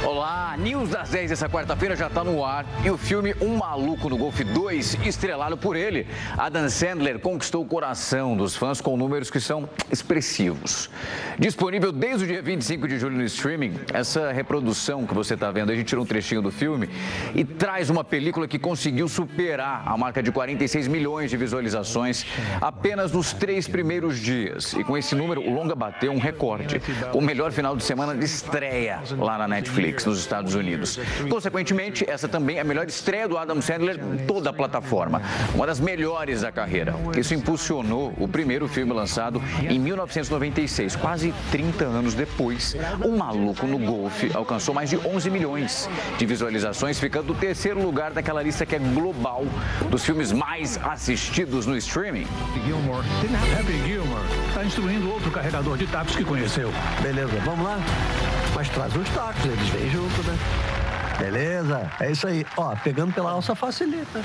Olá, News das 10 dessa quarta-feira já está no ar e o filme Um Maluco no Golfe 2, estrelado por ele, Adam Sandler, conquistou o coração dos fãs com números que são expressivos. Disponível desde o dia 25 de julho no streaming, essa reprodução que você está vendo, a gente tirou um trechinho do filme e traz uma película que conseguiu superar a marca de 46 milhões de visualizações apenas nos 3 primeiros dias. E com esse número, o longa bateu um recorde, com o melhor final de semana de estreia lá na Netflix, nos Estados Unidos. Consequentemente, essa também é a melhor estreia do Adam Sandler em toda a plataforma, uma das melhores da carreira. Isso impulsionou o primeiro filme lançado em 1996, quase 30 anos depois. Um Maluco no Golfe alcançou mais de 11 milhões de visualizações, ficando no terceiro lugar daquela lista que é global dos filmes mais assistidos no streaming. Happy Gilmore está instruindo outro carregador de tacos que conheceu. Beleza, vamos lá? Mas traz os tacos, eles vêm junto, né? Beleza, é isso aí. Ó, pegando pela alça facilita.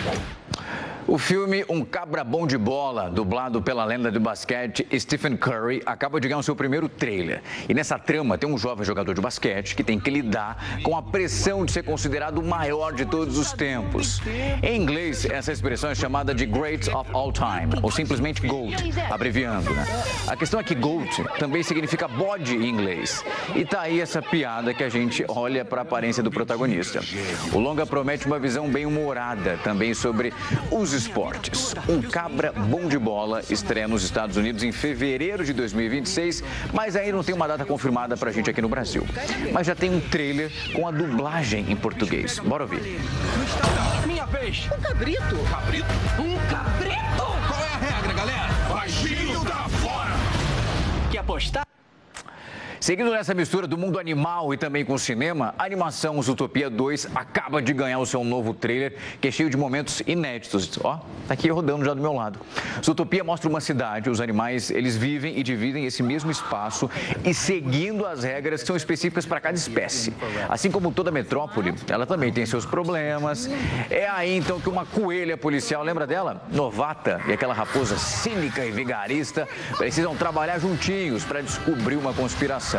O filme Um Cabra Bom de Bola, dublado pela lenda do basquete Stephen Curry, acaba de ganhar o seu primeiro trailer. E nessa trama tem um jovem jogador de basquete que tem que lidar com a pressão de ser considerado o maior de todos os tempos. Em inglês, essa expressão é chamada de Great of All Time, ou simplesmente GOAT, abreviando, né? A questão é que GOAT também significa bode em inglês. E tá aí essa piada que a gente olha para a aparência do protagonista. O longa promete uma visão bem humorada também sobre os esportes. Um Cabra Bom de Bola estreia nos Estados Unidos em fevereiro de 2026, mas aí não tem uma data confirmada pra gente aqui no Brasil. Mas já tem um trailer com a dublagem em português. Bora ouvir. Minha vez. Um cabrito. Cabrito? Um cabrito? Qual é a regra, galera? Baixinho da fora. Quer apostar? Seguindo nessa mistura do mundo animal e também com o cinema, a animação Zootopia 2 acaba de ganhar o seu novo trailer, que é cheio de momentos inéditos. Ó, tá aqui rodando já do meu lado. Zootopia mostra uma cidade, os animais, eles vivem e dividem esse mesmo espaço e seguindo as regras que são específicas para cada espécie. Assim como toda metrópole, ela também tem seus problemas. É aí então que uma coelha policial, lembra dela? Novata, e aquela raposa cínica e vigarista precisam trabalhar juntinhos para descobrir uma conspiração.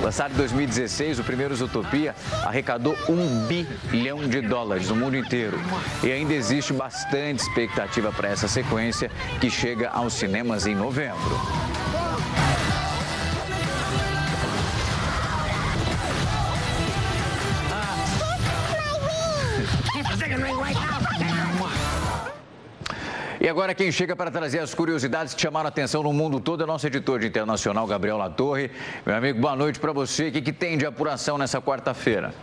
Lançado em 2016, o primeiro Zootopia arrecadou $1 bilhão no mundo inteiro. E ainda existe bastante expectativa para essa sequência, que chega aos cinemas em novembro. E agora quem chega para trazer as curiosidades que chamaram a atenção no mundo todo é nosso editor de internacional, Gabriel Latorre. Meu amigo, boa noite para você. O que tem de apuração nessa quarta-feira?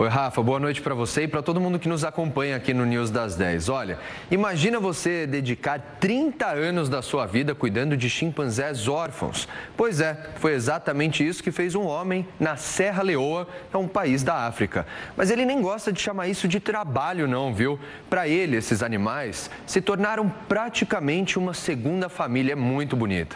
Oi, Rafa, boa noite para você e para todo mundo que nos acompanha aqui no News das 10. Olha, imagina você dedicar 30 anos da sua vida cuidando de chimpanzés órfãos. Pois é, foi exatamente isso que fez um homem na Serra Leoa, é um país da África. Mas ele nem gosta de chamar isso de trabalho não, viu? Para ele, esses animais se tornaram praticamente uma segunda família muito bonita.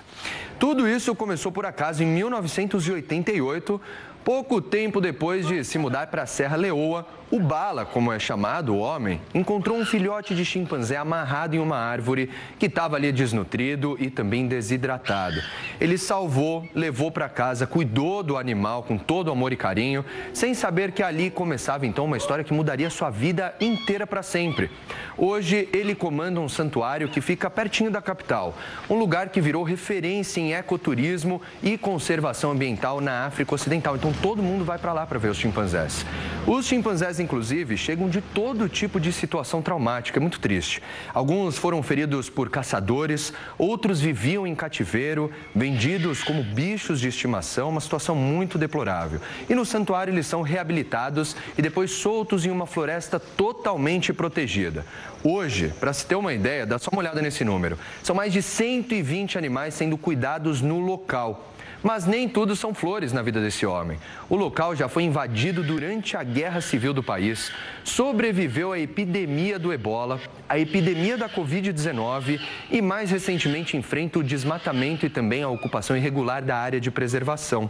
Tudo isso começou por acaso em 1988, pouco tempo depois de se mudar para a Serra Leoa. O Bala, como é chamado o homem, encontrou um filhote de chimpanzé amarrado em uma árvore que estava ali desnutrido e também desidratado. Ele salvou, levou para casa, cuidou do animal com todo amor e carinho, sem saber que ali começava então uma história que mudaria sua vida inteira para sempre. Hoje ele comanda um santuário que fica pertinho da capital, um lugar que virou referência em ecoturismo e conservação ambiental na África Ocidental. Então todo mundo vai para lá para ver os chimpanzés. Os chimpanzés, inclusive, chegam de todo tipo de situação traumática, é muito triste. Alguns foram feridos por caçadores, outros viviam em cativeiro, vendidos como bichos de estimação, uma situação muito deplorável. E no santuário eles são reabilitados e depois soltos em uma floresta totalmente protegida. Hoje, para se ter uma ideia, dá só uma olhada nesse número, são mais de 120 animais sendo cuidados no local. Mas nem tudo são flores na vida desse homem. O local já foi invadido durante a Guerra Civil do país, sobreviveu à epidemia do Ebola, à epidemia da Covid-19 e, mais recentemente, enfrenta o desmatamento e também a ocupação irregular da área de preservação.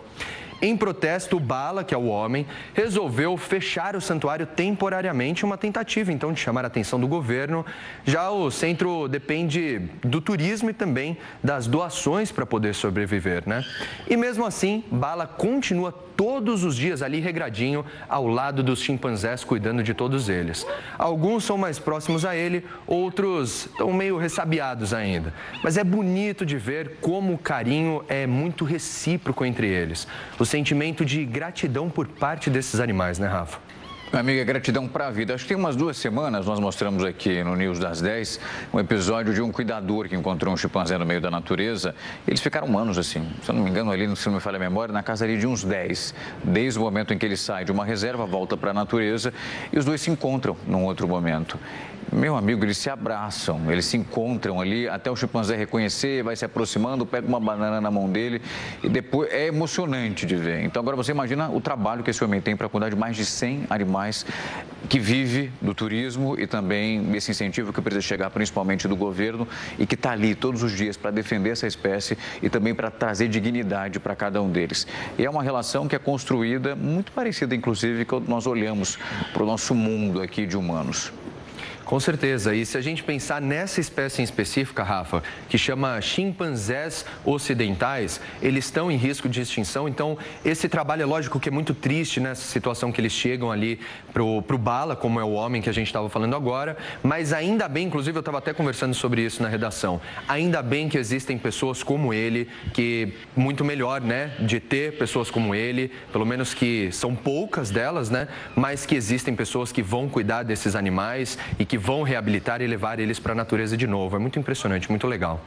Em protesto, o Bala, que é o homem, resolveu fechar o santuário temporariamente, uma tentativa, então, de chamar a atenção do governo. Já o centro depende do turismo e também das doações para poder sobreviver, né? E mesmo assim, Bala continua todos os dias ali regradinho ao lado dos chimpanzés, cuidando de todos eles. Alguns são mais próximos a ele, outros estão meio ressabiados ainda. Mas é bonito de ver como o carinho é muito recíproco entre eles. O sentimento de gratidão por parte desses animais, né, Rafa? Meu amigo, é gratidão para a vida. Acho que tem umas 2 semanas nós mostramos aqui no News das 10 um episódio de um cuidador que encontrou um chimpanzé no meio da natureza. Eles ficaram anos assim, se eu não me engano ali, se não me falha a memória, na casa ali de uns 10. Desde o momento em que ele sai de uma reserva, volta para a natureza e os dois se encontram num outro momento. Meu amigo, eles se abraçam, eles se encontram ali, até o chimpanzé reconhecer, vai se aproximando, pega uma banana na mão dele e depois é emocionante de ver. Então agora você imagina o trabalho que esse homem tem para cuidar de mais de 100 animais que vive do turismo e também desse incentivo que precisa chegar principalmente do governo e que está ali todos os dias para defender essa espécie e também para trazer dignidade para cada um deles. E é uma relação que é construída muito parecida, inclusive, quando nós olhamos para o nosso mundo aqui de humanos. Com certeza. E se a gente pensar nessa espécie em específica, Rafa, que chama chimpanzés ocidentais, eles estão em risco de extinção. Então, esse trabalho é lógico que é muito triste nessa situação que eles chegam ali pro Bala, como é o homem que a gente estava falando agora. Mas ainda bem, inclusive eu estava até conversando sobre isso na redação, ainda bem que existem pessoas como ele, que muito melhor, né, de ter pessoas como ele, pelo menos que são poucas delas, né, mas que existem pessoas que vão cuidar desses animais e que vão reabilitar e levar eles para a natureza de novo. É muito impressionante, muito legal.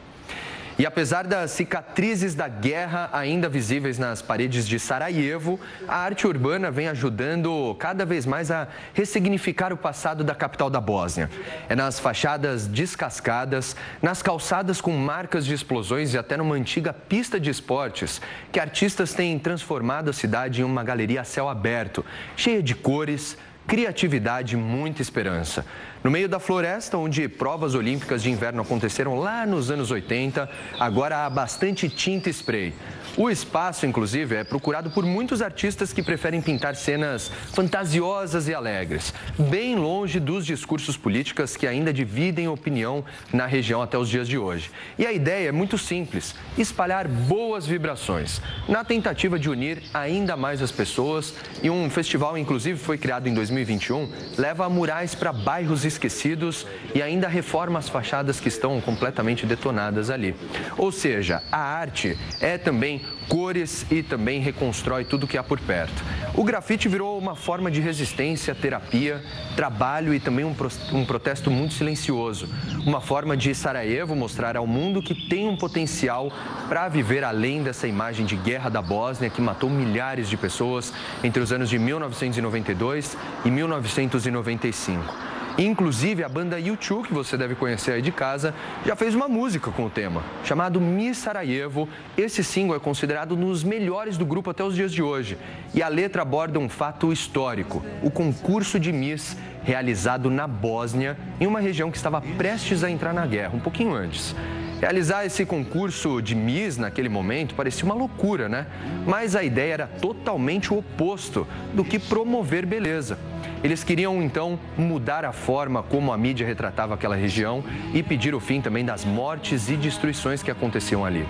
E apesar das cicatrizes da guerra ainda visíveis nas paredes de Sarajevo, a arte urbana vem ajudando cada vez mais a ressignificar o passado da capital da Bósnia. É nas fachadas descascadas, nas calçadas com marcas de explosões e até numa antiga pista de esportes que artistas têm transformado a cidade em uma galeria a céu aberto, cheia de cores, criatividade e muita esperança. No meio da floresta, onde provas olímpicas de inverno aconteceram lá nos anos 80, agora há bastante tinta e spray. O espaço, inclusive, é procurado por muitos artistas que preferem pintar cenas fantasiosas e alegres, bem longe dos discursos políticos que ainda dividem opinião na região até os dias de hoje. E a ideia é muito simples, espalhar boas vibrações, na tentativa de unir ainda mais as pessoas. E um festival, inclusive, foi criado em 2021, leva murais para bairros esquecidos e ainda reforma as fachadas que estão completamente detonadas ali. Ou seja, a arte é também cores e também reconstrói tudo que há por perto. O grafite virou uma forma de resistência, terapia, trabalho e também um protesto muito silencioso. Uma forma de Sarajevo mostrar ao mundo que tem um potencial para viver além dessa imagem de guerra da Bósnia que matou milhares de pessoas entre os anos de 1992 e 1995. Inclusive, a banda U2, que você deve conhecer aí de casa, já fez uma música com o tema, chamado Miss Sarajevo. Esse single é considerado um dos melhores do grupo até os dias de hoje. E a letra aborda um fato histórico, o concurso de Miss realizado na Bósnia, em uma região que estava prestes a entrar na guerra, um pouquinho antes. Realizar esse concurso de Miss naquele momento parecia uma loucura, né? Mas a ideia era totalmente o oposto do que promover beleza. Eles queriam, então, mudar a forma como a mídia retratava aquela região e pedir o fim também das mortes e destruições que aconteciam ali.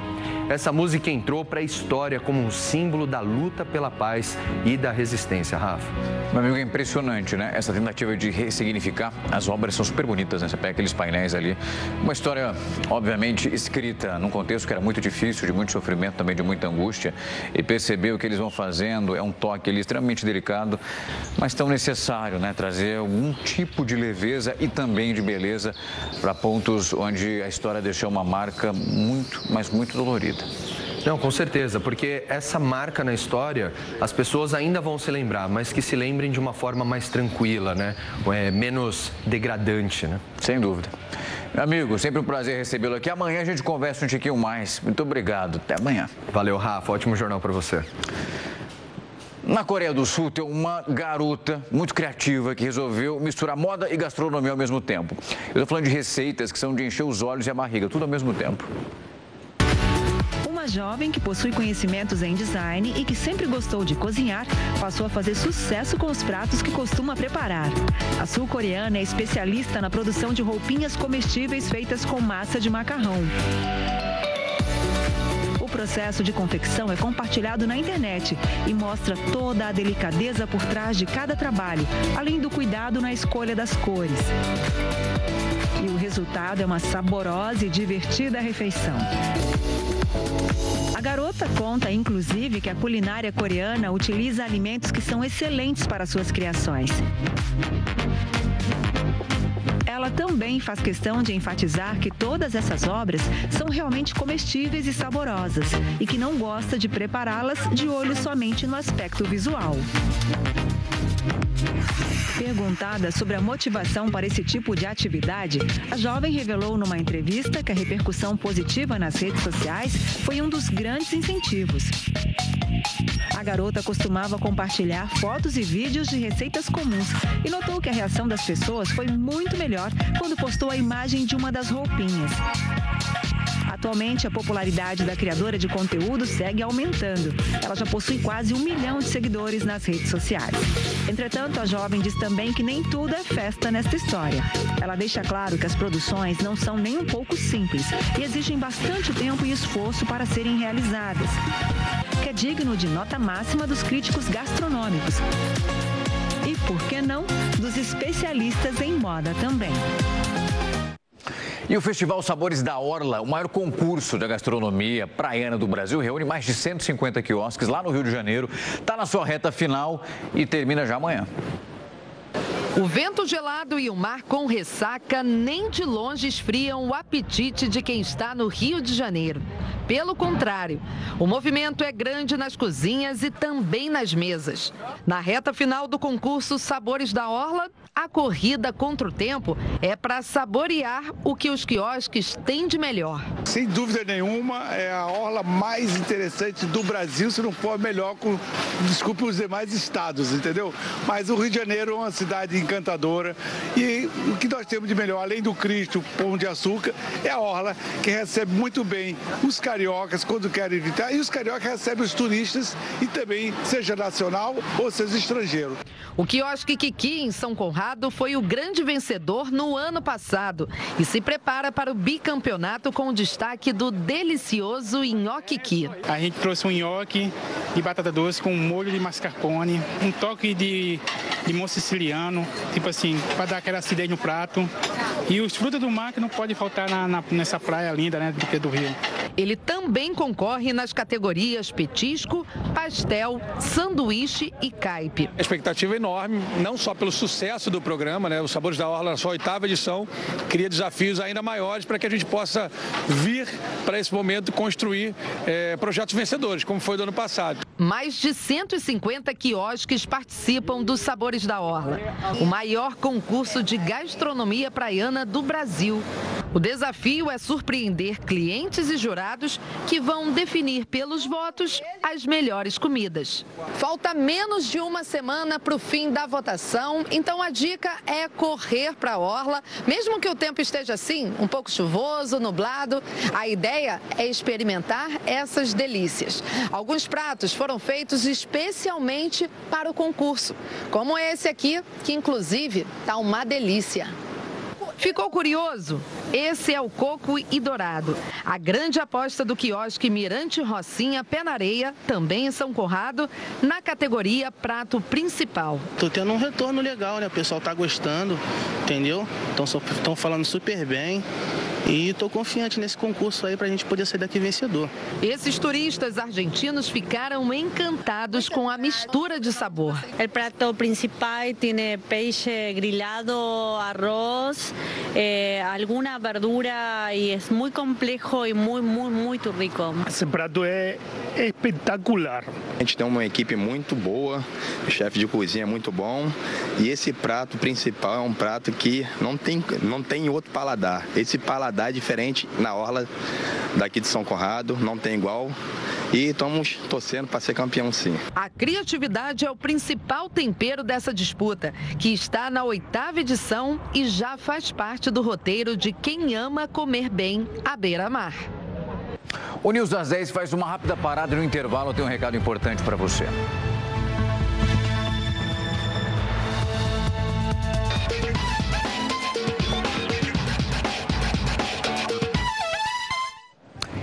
Essa música entrou para a história como um símbolo da luta pela paz e da resistência, Rafa. Meu amigo, é impressionante, né? Essa tentativa de ressignificar. As obras são super bonitas, né? Você pega aqueles painéis ali. Uma história, obviamente, escrita num contexto que era muito difícil, de muito sofrimento, também de muita angústia. E perceber o que eles vão fazendo é um toque ali extremamente delicado, mas tão necessário, né? Trazer algum tipo de leveza e também de beleza para pontos onde a história deixou uma marca muito, mas muito dolorida. Não, com certeza, porque essa marca na história, as pessoas ainda vão se lembrar, mas que se lembrem de uma forma mais tranquila, né? Menos degradante, né? Sem dúvida. Meu amigo, sempre um prazer recebê-lo aqui. Amanhã a gente conversa um tiquinho mais. Muito obrigado. Até amanhã. Valeu, Rafa. Ótimo jornal para você. Na Coreia do Sul tem uma garota muito criativa que resolveu misturar moda e gastronomia ao mesmo tempo. Eu estou falando de receitas que são de encher os olhos e a barriga, tudo ao mesmo tempo. Uma Uma jovem que possui conhecimentos em design e que sempre gostou de cozinhar, passou a fazer sucesso com os pratos que costuma preparar. A sul-coreana é especialista na produção de roupinhas comestíveis feitas com massa de macarrão. O processo de confecção é compartilhado na internet e mostra toda a delicadeza por trás de cada trabalho, além do cuidado na escolha das cores. E o resultado é uma saborosa e divertida refeição. A garota conta, inclusive, que a culinária coreana utiliza alimentos que são excelentes para suas criações. Ela também faz questão de enfatizar que todas essas obras são realmente comestíveis e saborosas e que não gosta de prepará-las de olho somente no aspecto visual. Perguntada sobre a motivação para esse tipo de atividade, a jovem revelou numa entrevista que a repercussão positiva nas redes sociais foi um dos grandes incentivos. A garota costumava compartilhar fotos e vídeos de receitas comuns e notou que a reação das pessoas foi muito melhor quando postou a imagem de uma das roupinhas. Atualmente, a popularidade da criadora de conteúdo segue aumentando. Ela já possui quase 1 milhão de seguidores nas redes sociais. Entretanto, a jovem diz também que nem tudo é festa nesta história. Ela deixa claro que as produções não são nem um pouco simples e exigem bastante tempo e esforço para serem realizadas, que é digno de nota máxima dos críticos gastronômicos. E, por que não, dos especialistas em moda também. E o Festival Sabores da Orla, o maior concurso da gastronomia praiana do Brasil, reúne mais de 150 quiosques lá no Rio de Janeiro. Está na sua reta final e termina já amanhã. O vento gelado e o mar com ressaca nem de longe esfriam o apetite de quem está no Rio de Janeiro. Pelo contrário, o movimento é grande nas cozinhas e também nas mesas. Na reta final do concurso Sabores da Orla, a corrida contra o tempo é para saborear o que os quiosques têm de melhor. Sem dúvida nenhuma, é a orla mais interessante do Brasil, se não for a melhor, desculpe, os demais estados, entendeu? Mas o Rio de Janeiro é uma cidade encantadora e o que nós temos de melhor, além do Cristo, Pão de Açúcar, é a orla que recebe muito bem os cariocas quando querem visitar e os cariocas recebem os turistas e também, seja nacional ou seja estrangeiro. O quiosque Kiki em São Conrado foi o grande vencedor no ano passado e se prepara para o bicampeonato com o destaque do delicioso nhoque. A gente trouxe um nhoque de batata doce com molho de mascarpone, um toque de limão siciliano, tipo assim, para dar aquela acidez no prato. E os frutos do mar que não pode faltar nessa praia linda, né, do Rio. Ele também concorre nas categorias petisco, pastel, sanduíche e caipe. A expectativa é enorme, não só pelo sucesso do programa, né? O Sabores da Orla, na sua 8ª edição, cria desafios ainda maiores para que a gente possa vir para esse momento construir projetos vencedores, como foi do ano passado. Mais de 150 quiosques participam dos Sabores da Orla, o maior concurso de gastronomia praiana do Brasil. O desafio é surpreender clientes e jurados que vão definir pelos votos as melhores comidas. Falta menos de uma semana para o fim da votação, então a dica é correr para a orla, mesmo que o tempo esteja assim, um pouco chuvoso, nublado. A ideia é experimentar essas delícias. Alguns pratos foram feitos especialmente para o concurso, como esse aqui, que inclusive está uma delícia. Ficou curioso? Esse é o coco e dourado, a grande aposta do quiosque Mirante Rocinha Pé na Areia, também em São Conrado, na categoria prato principal. Tô tendo um retorno legal, né? O pessoal tá gostando, entendeu? Estão falando super bem. E estou confiante nesse concurso aí para a gente poder sair daqui vencedor. Esses turistas argentinos ficaram encantados com a mistura de sabor. O prato principal tem peixe grillado, arroz, alguma verdura e é muito complexo e muito rico. Esse prato é espetacular. A gente tem uma equipe muito boa, o chefe de cozinha é muito bom e esse prato principal é um prato que não tem outro paladar. Esse paladar é diferente na orla daqui de São Conrado, não tem igual. E estamos torcendo para ser campeão, sim. A criatividade é o principal tempero dessa disputa, que está na 8ª edição e já faz parte do roteiro de quem ama comer bem à beira-mar. O News das 10 faz uma rápida parada e no intervalo tem um recado importante para você.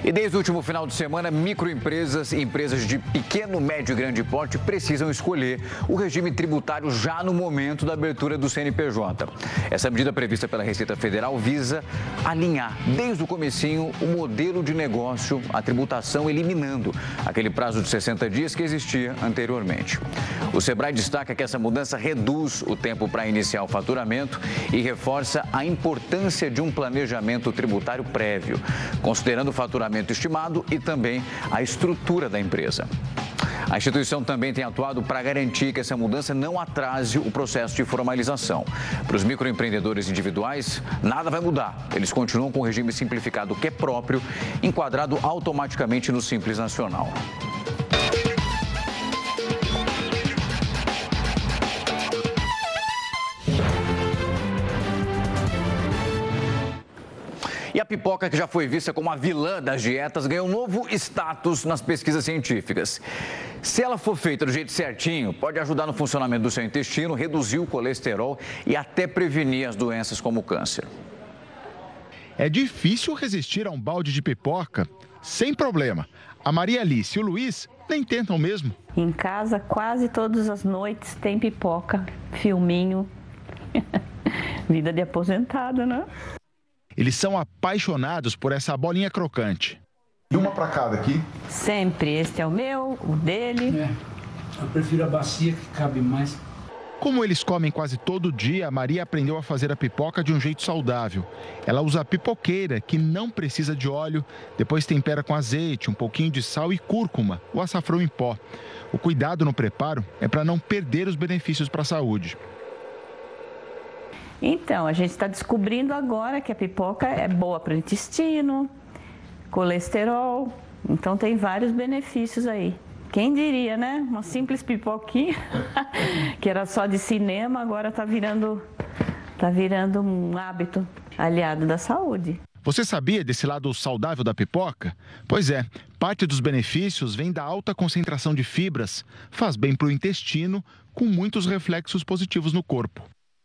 E desde o último final de semana, microempresas e empresas de pequeno, médio e grande porte precisam escolher o regime tributário já no momento da abertura do CNPJ. Essa medida prevista pela Receita Federal visa alinhar desde o comecinho o modelo de negócio, a tributação, eliminando aquele prazo de 60 dias que existia anteriormente. O Sebrae destaca que essa mudança reduz o tempo para iniciar o faturamento e reforça a importância de um planejamento tributário prévio, considerando o faturamento estimado e também a estrutura da empresa. A instituição também tem atuado para garantir que essa mudança não atrase o processo de formalização. Para os microempreendedores individuais, nada vai mudar. Eles continuam com o regime simplificado que é próprio, enquadrado automaticamente no Simples Nacional. E a pipoca, que já foi vista como a vilã das dietas, ganhou um novo status nas pesquisas científicas. Se ela for feita do jeito certinho, pode ajudar no funcionamento do seu intestino, reduzir o colesterol e até prevenir as doenças como o câncer. É difícil resistir a um balde de pipoca sem problema. A Maria Alice e o Luiz nem tentam mesmo. Em casa, quase todas as noites tem pipoca, filminho. Vida de aposentado, né? Eles são apaixonados por essa bolinha crocante. E uma para cada aqui? Sempre. Este é o meu, o dele. Eu prefiro a bacia que cabe mais. Como eles comem quase todo dia, a Maria aprendeu a fazer a pipoca de um jeito saudável. Ela usa a pipoqueira, que não precisa de óleo, depois tempera com azeite, um pouquinho de sal e cúrcuma, o açafrão em pó. O cuidado no preparo é para não perder os benefícios para a saúde. Então, a gente está descobrindo agora que a pipoca é boa para o intestino, colesterol, então tem vários benefícios aí. Quem diria, né? Uma simples pipoquinha, que era só de cinema, agora está virando um hábito aliado da saúde. Você sabia desse lado saudável da pipoca? Pois é, parte dos benefícios vem da alta concentração de fibras, faz bem para o intestino, com muitos reflexos positivos no corpo.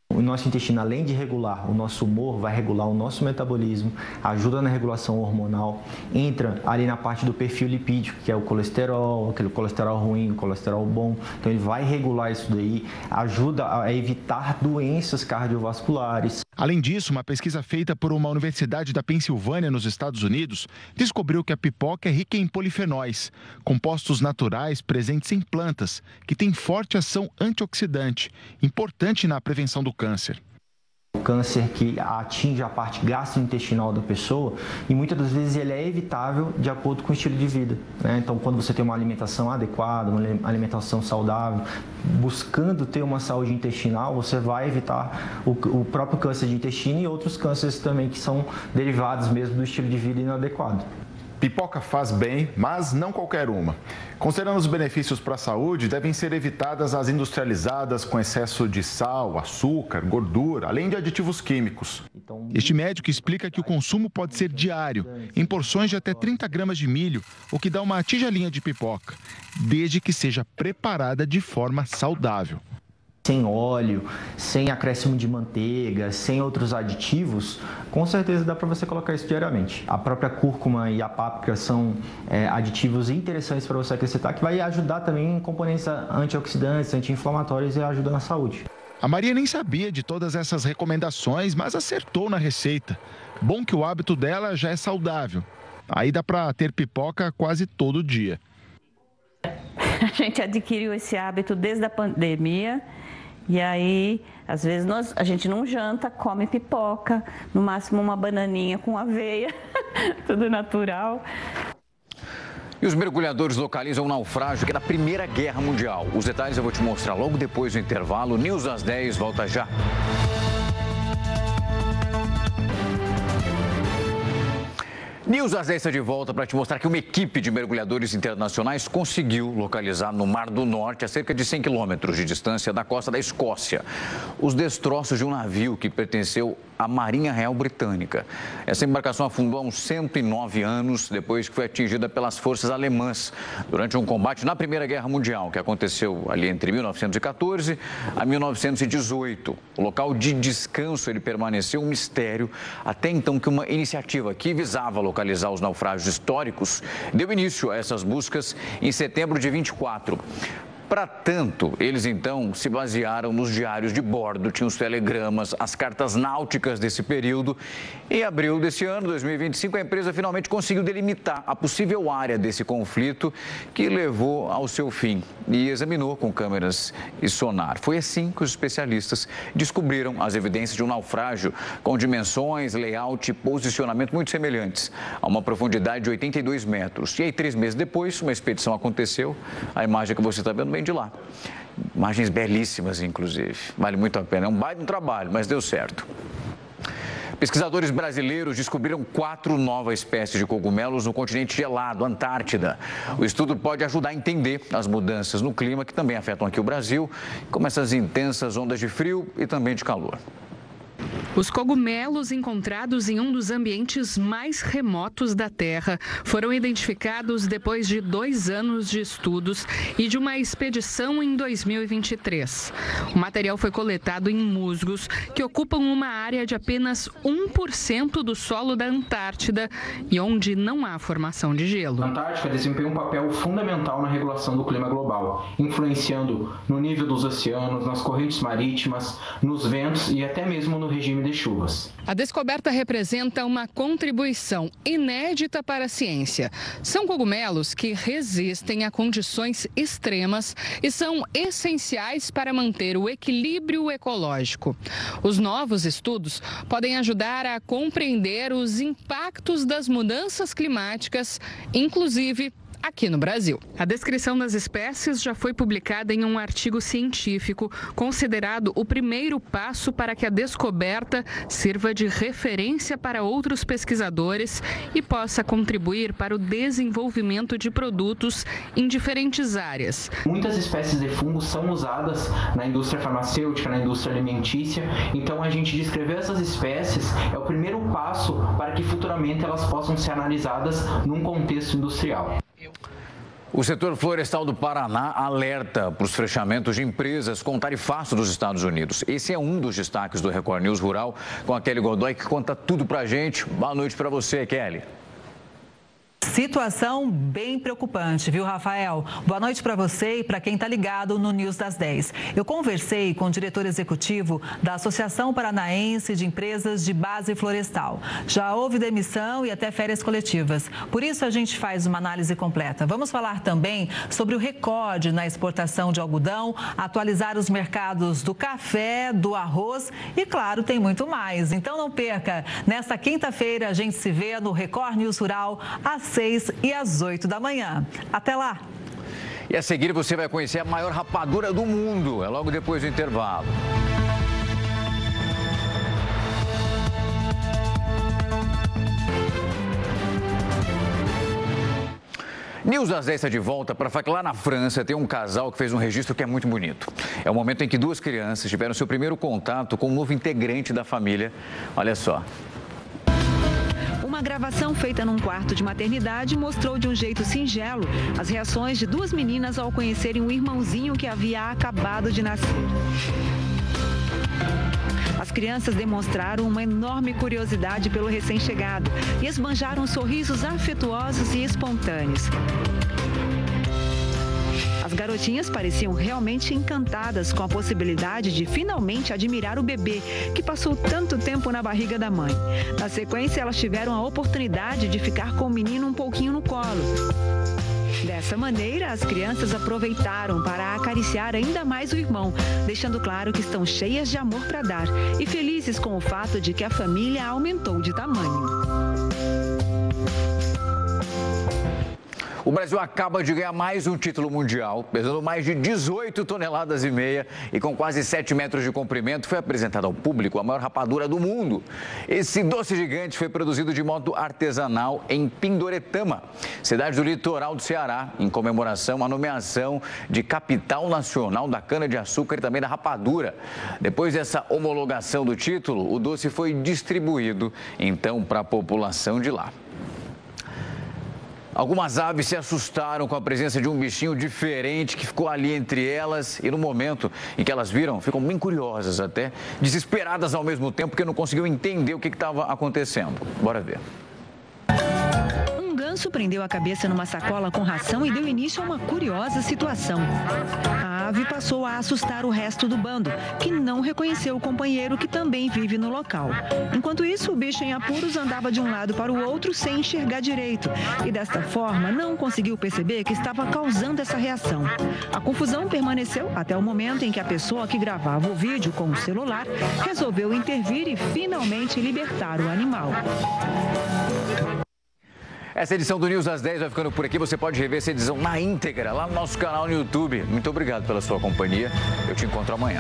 O nosso intestino, além de regular o nosso humor, vai regular o nosso metabolismo, ajuda na regulação hormonal, entra ali na parte do perfil lipídico, que é o colesterol, aquele colesterol ruim, o colesterol bom. Então ele vai regular isso daí, ajuda a evitar doenças cardiovasculares. Além disso, uma pesquisa feita por uma universidade da Pensilvânia, nos Estados Unidos, descobriu que a pipoca é rica em polifenóis, compostos naturais presentes em plantas, que têm forte ação antioxidante, importante na prevenção do câncer. O câncer que atinge a parte gastrointestinal da pessoa e muitas das vezes ele é evitável de acordo com o estilo de vida, né? Então, quando você tem uma alimentação adequada, uma alimentação saudável, buscando ter uma saúde intestinal, você vai evitar o próprio câncer de intestino e outros cânceres também que são derivados mesmo do estilo de vida inadequado. Pipoca faz bem, mas não qualquer uma. Considerando os benefícios para a saúde, devem ser evitadas as industrializadas com excesso de sal, açúcar, gordura, além de aditivos químicos. Este médico explica que o consumo pode ser diário, em porções de até 30 gramas de milho, o que dá uma tigelinha de pipoca, desde que seja preparada de forma saudável. Sem óleo, sem acréscimo de manteiga, sem outros aditivos, com certeza dá para você colocar isso diariamente. A própria cúrcuma e a páprica são aditivos interessantes para você acrescentar, que vai ajudar também em componentes antioxidantes, anti-inflamatórios e ajuda na saúde. A Maria nem sabia de todas essas recomendações, mas acertou na receita. Bom que o hábito dela já é saudável. Aí dá para ter pipoca quase todo dia. A gente adquiriu esse hábito desde a pandemia. E aí, às vezes, a gente não janta, come pipoca, no máximo uma bananinha com aveia, tudo natural. E os mergulhadores localizam um naufrágio que é da Primeira Guerra Mundial. Os detalhes eu vou te mostrar logo depois do intervalo. News às 10, volta já. News às 10 está de volta para te mostrar que uma equipe de mergulhadores internacionais conseguiu localizar no Mar do Norte, a cerca de 100 quilômetros de distância da costa da Escócia, os destroços de um navio que pertenceu a Marinha Real Britânica. Essa embarcação afundou há uns 109 anos, depois que foi atingida pelas forças alemãs durante um combate na Primeira Guerra Mundial, que aconteceu ali entre 1914 a 1918. O local de descanso ele permaneceu um mistério, até então que uma iniciativa que visava localizar os naufrágios históricos deu início a essas buscas em setembro de 24. Para tanto, eles então se basearam nos diários de bordo, tinham os telegramas, as cartas náuticas desse período. Em abril desse ano, 2025, a empresa finalmente conseguiu delimitar a possível área desse conflito que levou ao seu fim e examinou com câmeras e sonar. Foi assim que os especialistas descobriram as evidências de um naufrágio com dimensões, layout e posicionamento muito semelhantes, a uma profundidade de 82 metros. E aí, 3 meses depois, uma expedição aconteceu, a imagem que você está vendo de lá. Imagens belíssimas, inclusive. Vale muito a pena. É um baita trabalho, mas deu certo. Pesquisadores brasileiros descobriram 4 novas espécies de cogumelos no continente gelado, Antártida. O estudo pode ajudar a entender as mudanças no clima que também afetam aqui o Brasil, como essas intensas ondas de frio e também de calor. Os cogumelos encontrados em um dos ambientes mais remotos da Terra foram identificados depois de 2 anos de estudos e de uma expedição em 2023. O material foi coletado em musgos que ocupam uma área de apenas 1% do solo da Antártida e onde não há formação de gelo. A Antártica desempenha um papel fundamental na regulação do clima global, influenciando no nível dos oceanos, nas correntes marítimas, nos ventos e até mesmo no regime de chuvas. A descoberta representa uma contribuição inédita para a ciência. São cogumelos que resistem a condições extremas e são essenciais para manter o equilíbrio ecológico. Os novos estudos podem ajudar a compreender os impactos das mudanças climáticas, inclusive aqui no Brasil. A descrição das espécies já foi publicada em um artigo científico, considerado o primeiro passo para que a descoberta sirva de referência para outros pesquisadores e possa contribuir para o desenvolvimento de produtos em diferentes áreas. Muitas espécies de fungos são usadas na indústria farmacêutica, na indústria alimentícia, então a gente descrever essas espécies é o primeiro passo para que futuramente elas possam ser analisadas num contexto industrial. O setor florestal do Paraná alerta para os fechamentos de empresas com tarifaço dos Estados Unidos. Esse é um dos destaques do Record News Rural, com a Kelly Godoy, que conta tudo para a gente. Boa noite para você, Kelly. Situação bem preocupante, viu, Rafael? Boa noite para você e para quem está ligado no News das 10. Eu conversei com o diretor executivo da Associação Paranaense de Empresas de Base Florestal. Já houve demissão e até férias coletivas. Por isso, a gente faz uma análise completa. Vamos falar também sobre o recorde na exportação de algodão, atualizar os mercados do café, do arroz e, claro, tem muito mais. Então, não perca. Nesta quinta-feira, a gente se vê no Record News Rural às 6 e às 8 da manhã. Até lá! E a seguir você vai conhecer a maior rapadura do mundo. É logo depois do intervalo. News das 10 está de volta para falar que lá na França tem um casal que fez um registro que é muito bonito. É o momento em que 2 crianças tiveram seu primeiro contato com um novo integrante da família. Olha só. Uma gravação feita num quarto de maternidade mostrou de um jeito singelo as reações de 2 meninas ao conhecerem o irmãozinho que havia acabado de nascer. As crianças demonstraram uma enorme curiosidade pelo recém-chegado e esbanjaram sorrisos afetuosos e espontâneos. As garotinhas pareciam realmente encantadas com a possibilidade de finalmente admirar o bebê, que passou tanto tempo na barriga da mãe. Na sequência, elas tiveram a oportunidade de ficar com o menino um pouquinho no colo. Dessa maneira, as crianças aproveitaram para acariciar ainda mais o irmão, deixando claro que estão cheias de amor para dar e felizes com o fato de que a família aumentou de tamanho. O Brasil acaba de ganhar mais um título mundial, pesando mais de 18 toneladas e meia e com quase 7 metros de comprimento, foi apresentada ao público a maior rapadura do mundo. Esse doce gigante foi produzido de modo artesanal em Pindoretama, cidade do litoral do Ceará, em comemoração à nomeação de capital nacional da cana-de-açúcar e também da rapadura. Depois dessa homologação do título, o doce foi distribuído, então, para a população de lá. Algumas aves se assustaram com a presença de um bichinho diferente que ficou ali entre elas e no momento em que elas viram, ficam bem curiosas até, desesperadas ao mesmo tempo porque não conseguiam entender o que estava acontecendo. Bora ver. Um ganso prendeu a cabeça numa sacola com ração e deu início a uma curiosa situação. A ave passou a assustar o resto do bando, que não reconheceu o companheiro que também vive no local. Enquanto isso, o bicho em apuros andava de um lado para o outro sem enxergar direito e, desta forma, não conseguiu perceber que estava causando essa reação. A confusão permaneceu até o momento em que a pessoa que gravava o vídeo com o celular resolveu intervir e finalmente libertar o animal. Essa edição do News das 10 vai ficando por aqui. Você pode rever essa edição na íntegra lá no nosso canal no YouTube. Muito obrigado pela sua companhia. Eu te encontro amanhã.